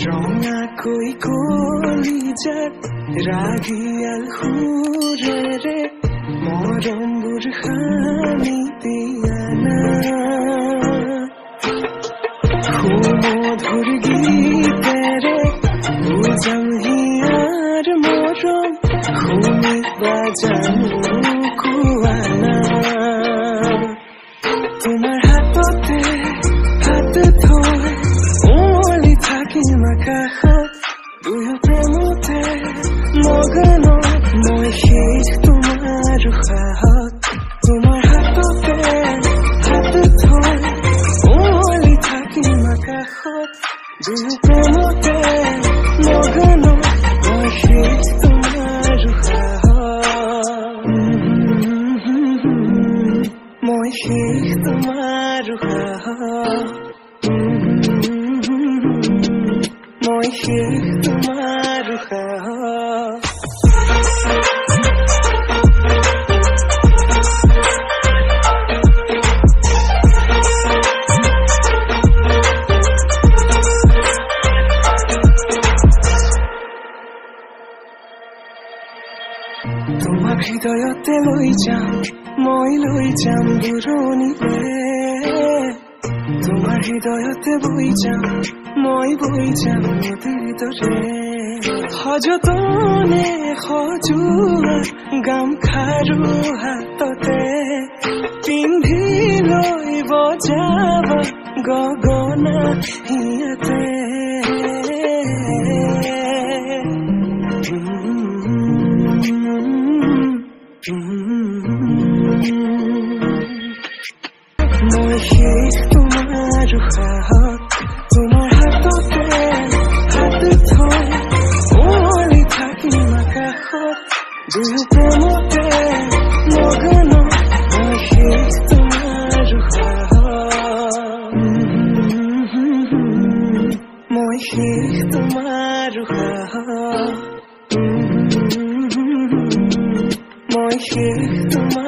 रौना कोई कोली जात रागियाल हुरे रे मरम बुरखानी दियाना मधुर गीतेरे बुझाम हियार मरम खुमी बाजानु खुवाना তোমার হাততে হাত থৈ ওলি থাকিম আকাশত দুয়ো প্ৰেমতে মগন মই শেষ তোমাৰ উশাহত তোমাৰ হাততে হাত থৈ ওলি থাকিম আকাশত দুয়ো প্ৰেমতে মগন মই শেষ তোমাৰ উশাহত মই শেষ তোমাৰ উশাহত মই শেষ তোমাৰ উশাহত তোমাক হৃদয়তে লৈ যাম মই লৈ যাম দূৰণিলে তোমাৰ হৃদয়তে বৈ যাম মই বৈ যাম নদীৰ দৰে সযতনে সজোৱা গামখাৰু হাততে পিন্ধি লৈ বজাবা গগনা হিয়াতে মই শেষ তোমাৰ উশাহত তোমাৰ হাততে হাত থৈ ওলি থাকিম আকাশত দুয়ো প্ৰেমতে মগন মই শেষ তোমাৰ উশাহত মই শেষ তোমাৰ উশাহত মই শেষ তোমাৰ